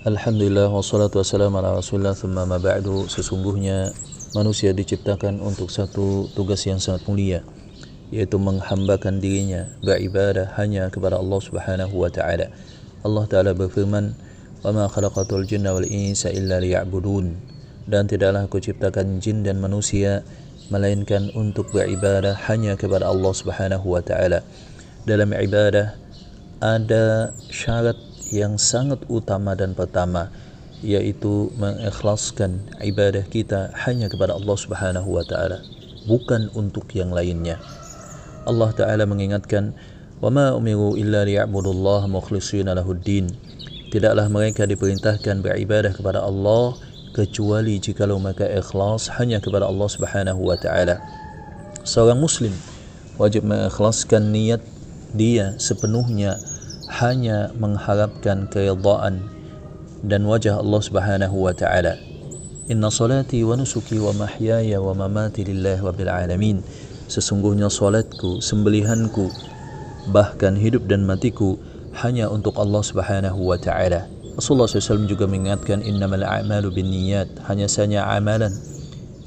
Alhamdulillah wassalatu wassalamu ala rasulillah thumma ma ba'du. Sesungguhnya manusia diciptakan untuk satu tugas yang sangat mulia, yaitu menghambakan dirinya beribadah hanya kepada Allah subhanahu wa ta'ala. Allah ta'ala berfirman, wa ma khalaqatul jinna wal insa illa liya'budun, dan tidaklah aku ciptakan jin dan manusia melainkan untuk beribadah hanya kepada Allah subhanahu wa ta'ala. Dalam ibadah ada syarat yang sangat utama dan pertama, yaitu mengikhlaskan ibadah kita hanya kepada Allah subhanahu wa ta'ala, bukan untuk yang lainnya. Allah ta'ala mengingatkan, وَمَا أُمِرُوا إِلَّا لِيَعْبُدُوا اللَّهَ مُخْلِصِينَ لَهُ الدِّينَ. Tidaklah mereka diperintahkan beribadah kepada Allah kecuali jikalau mereka ikhlas hanya kepada Allah subhanahu wa ta'ala. Seorang muslim wajib mengikhlaskan niat dia sepenuhnya hanya mengharapkan keridhaan dan wajah Allah subhanahu wa ta'ala. Inna salati wa nusuki wa mahyaya wa mamati lillahi rabbil alamin. Sesungguhnya salatku, sembelihanku, bahkan hidup dan matiku hanya untuk Allah subhanahu wa ta'ala. Rasulullah SAW juga mengingatkan, innamal a'malu binniyat, hanya saja amalan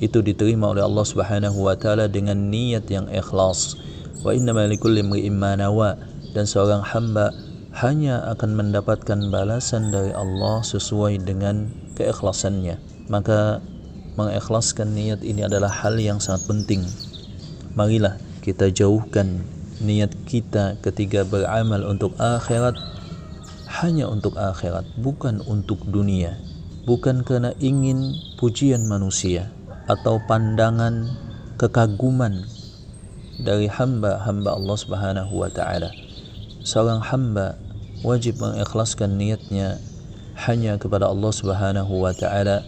itu diterima oleh Allah subhanahu wa ta'ala dengan niat yang ikhlas. Wa innamal likulli imri'in ma nawa, dan seorang hamba hanya akan mendapatkan balasan dari Allah sesuai dengan keikhlasannya. Maka mengikhlaskan niat ini adalah hal yang sangat penting. Marilah kita jauhkan niat kita ketika beramal untuk akhirat hanya untuk akhirat, bukan untuk dunia, bukan karena ingin pujian manusia atau pandangan kekaguman dari hamba-hamba Allah subhanahu wa ta'ala. Seorang hamba wajib mengikhlaskan niatnya hanya kepada Allah subhanahu wa ta'ala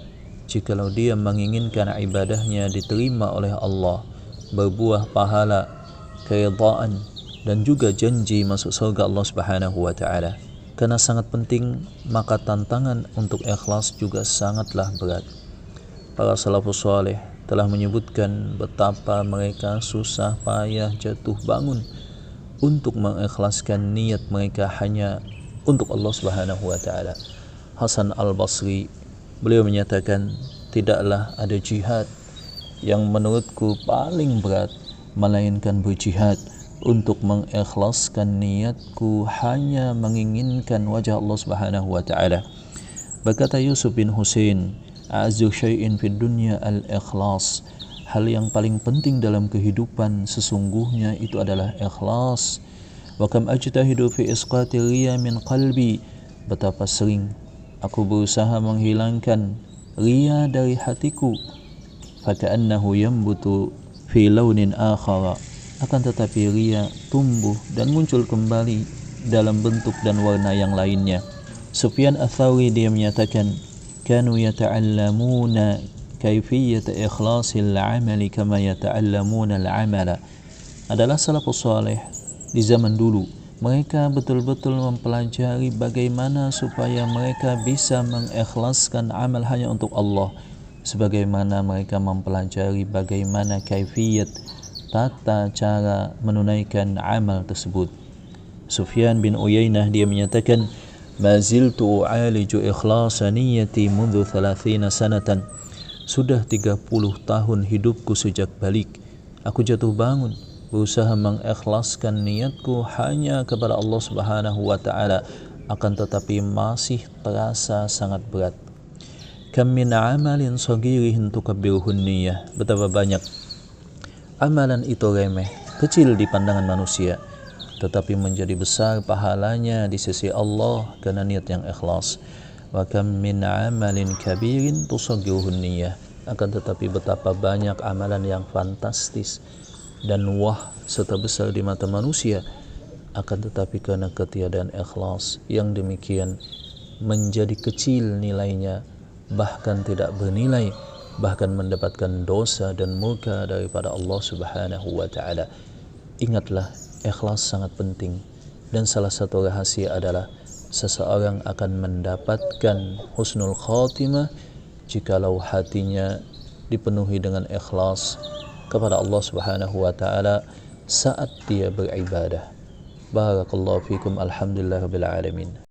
jikalau dia menginginkan ibadahnya diterima oleh Allah, berbuah pahala, keridhaan, dan juga janji masuk surga Allah subhanahu wa ta'ala. Karena sangat penting, maka tantangan untuk ikhlas juga sangatlah berat. Para salafus saleh telah menyebutkan betapa mereka susah payah jatuh bangun untuk mengikhlaskan niat mereka hanya untuk Allah subhanahu wa ta'ala. Hasan al-Basri, beliau menyatakan, tidaklah ada jihad yang menurutku paling berat melainkan berjihad untuk mengikhlaskan niatku hanya menginginkan wajah Allah subhanahu wa ta'ala. Berkata Yusuf bin Husain, a'azzu syai'in fid dunya al-ikhlas. Hal yang paling penting dalam kehidupan sesungguhnya itu adalah ikhlas. Wa kam ajtahidu fi isqati riya min qalbi. Betapa sering aku berusaha menghilangkan riya dari hatiku. Faka'annahu yambutu fi launin akhara. Akan tetapi riya tumbuh dan muncul kembali dalam bentuk dan warna yang lainnya. Sufyan ats-Tsauri dia menyatakan, kanu yata'allamuna kaifiyat ikhlasil amali kama yata'allamuna al-amala. Adalah salafus saleh di zaman dulu, mereka betul-betul mempelajari bagaimana supaya mereka bisa mengikhlaskan amal hanya untuk Allah, sebagaimana mereka mempelajari bagaimana kaifiyat, tata cara menunaikan amal tersebut. Sufyan bin Uyainah dia menyatakan, ma ziltu u'aliju ikhlasa niyyati mundu 30 sanatan. Sudah 30 tahun hidupku sejak balik, aku jatuh bangun berusaha mengikhlaskan niatku hanya kepada Allah subhanahu wa ta'ala, akan tetapi masih terasa sangat berat. Kam min amalin sagirin tukabbiruhun niyyah. Betapa banyak amalan itu remeh, kecil di pandangan manusia, tetapi menjadi besar pahalanya di sisi Allah karena niat yang ikhlas. Wa kam min amalin kabirin tusaggiruhun niyyah. Akan tetapi betapa banyak amalan yang fantastis dan wah serta besar di mata manusia, akan tetapi karena ketiadaan ikhlas yang demikian menjadi kecil nilainya, bahkan tidak bernilai, bahkan mendapatkan dosa dan murka daripada Allah subhanahu wa ta'ala. Ingatlah, ikhlas sangat penting, dan salah satu rahasia adalah seseorang akan mendapatkan husnul khatimah jikalau hatinya dipenuhi dengan ikhlas kepada Allah subhanahu wa ta'ala saat dia beribadah. Barakallahu fikum, alhamdulillah rabbil alamin.